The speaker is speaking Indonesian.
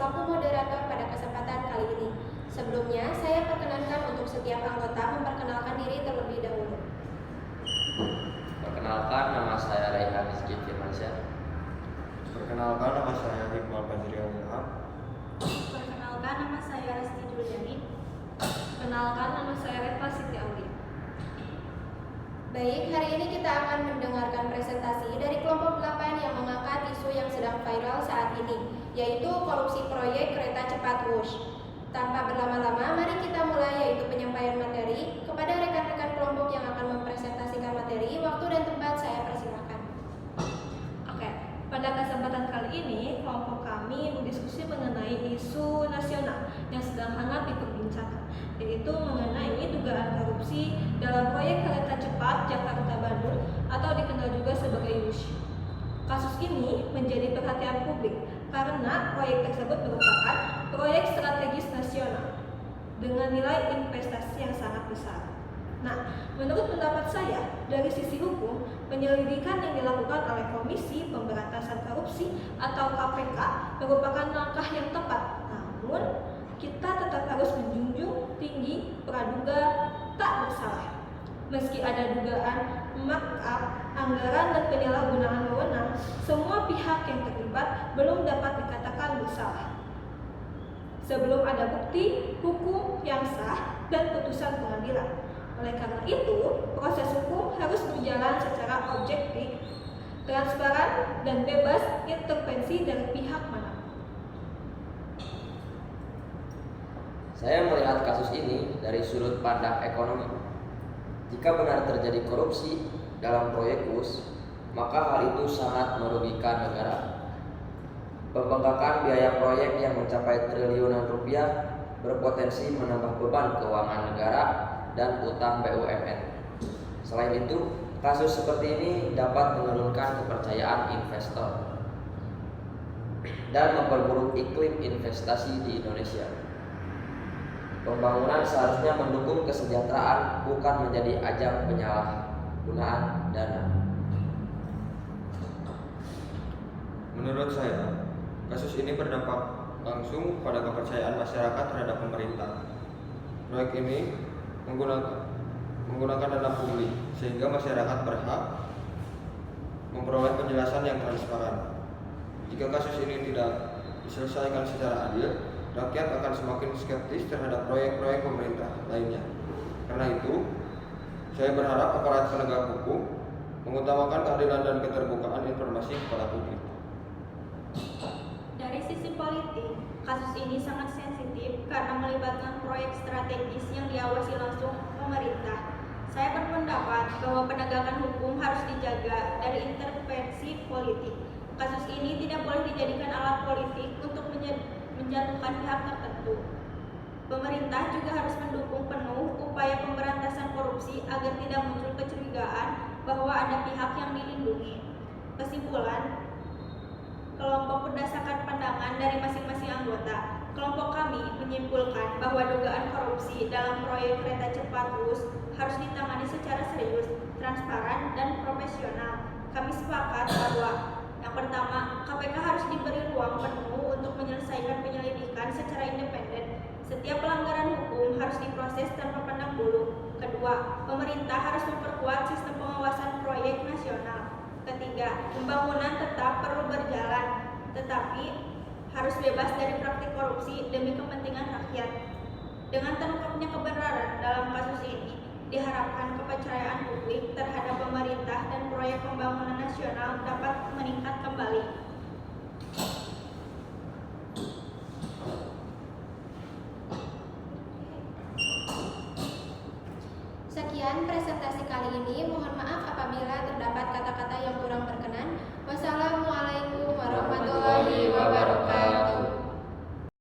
selaku moderator pada kesempatan kali ini. Sebelumnya, saya perkenankan untuk setiap anggota memperkenalkan diri terlebih dahulu. Perkenalkan, nama saya Raihan Rizky Firmansyah. Perkenalkan, nama saya Iqbal Fajriul Ilham. Perkenalkan, nama saya Resti Juliani. Perkenalkan, nama saya Reva Siti Aulia. Baik, hari ini kita akan mendengarkan presentasi dari kelompok 8 yang mengangkat isu yang sedang viral saat ini, yaitu korupsi proyek kereta cepat Wush. Tanpa berlama-lama, mari kita mulai, yaitu penyampaian materi. Kepada rekan-rekan kelompok yang akan mempresentasikan materi, waktu dan tempat saya persilakan. Oke, pada kesempatan kali ini, kelompok kami berdiskusi mengenai isu nasional yang sedang hangat diperbincangkan, yaitu mengenai dugaan korupsi dalam proyek kereta cepat Jakarta-Bandung atau dikenal juga sebagai WUSH. Kasus ini menjadi perhatian publik karena proyek tersebut merupakan proyek strategis nasional dengan nilai investasi yang sangat besar. Nah, menurut pendapat saya, dari sisi hukum, penyelidikan yang dilakukan oleh Komisi Pemberantasan Korupsi atau KPK merupakan langkah yang tepat. Namun, kita tetap harus menjunjung tinggi praduga tak bersalah. Meski ada dugaan markup, anggaran dan penyalahgunaan wewenang, semua pihak yang terlibat belum dapat dikatakan bersalah sebelum ada bukti hukum yang sah dan putusan pengadilan. Oleh karena itu, proses hukum harus berjalan secara objektif, transparan, dan bebas intervensi dari pihak manapun. Saya melihat kasus ini dari sudut pandang ekonomi. Jika benar terjadi korupsi dalam proyek WUSH, maka hal itu sangat merugikan negara. Pembengkakan biaya proyek yang mencapai triliunan rupiah berpotensi menambah beban keuangan negara dan utang BUMN. Selain itu, kasus seperti ini dapat menurunkan kepercayaan investor dan memperburuk iklim investasi di Indonesia. Pembangunan seharusnya mendukung kesejahteraan, bukan menjadi ajang penyalahgunaan dana. Menurut saya, kasus ini berdampak langsung pada kepercayaan masyarakat terhadap pemerintah. Proyek ini menggunakan dana publik, sehingga masyarakat berhak memperoleh penjelasan yang transparan. Jika kasus ini tidak diselesaikan secara adil, rakyat akan semakin skeptis terhadap proyek-proyek pemerintah lainnya. Karena itu, saya berharap aparat penegak hukum mengutamakan keadilan dan keterbukaan informasi kepada publik. Dari sisi politik, kasus ini sangat sensitif karena melibatkan proyek strategis yang diawasi langsung pemerintah. Saya berpendapat bahwa penegakan hukum harus dijaga dari intervensi politik. Kasus ini tidak boleh dijadikan alat politik untuk menjatuhkan pihak tertentu. Pemerintah juga harus mendukung penuh upaya pemberantasan korupsi agar tidak muncul kecurigaan bahwa ada pihak yang dilindungi. Kesimpulan, kelompok berdasarkan pandangan dari masing-masing anggota, kelompok kami menyimpulkan bahwa dugaan korupsi dalam proyek kereta cepat WUSH harus ditangani secara serius, transparan, dan profesional. Kami sepakat bahwa yang pertama, KPK harus diberi ruang penuh untuk menyelesaikan penyelidikan secara independen. Setiap pelanggaran hukum harus diproses tanpa pandang bulu. Kedua, pemerintah harus memperkuat sistem pengawasan proyek nasional. Ketiga, pembangunan tetap perlu berjalan, tetapi harus bebas dari praktik korupsi demi kepentingan rakyat. Dengan terungkapnya kebenaran dalam kasus ini, diharapkan kepercayaan publik terhadap pemerintah dan proyek pembangunan nasional dapat meningkat kembali. Sekian presentasi kali ini. Mohon maaf apabila terdapat kata-kata yang kurang berkenan. Wassalamualaikum warahmatullahi wabarakatuh.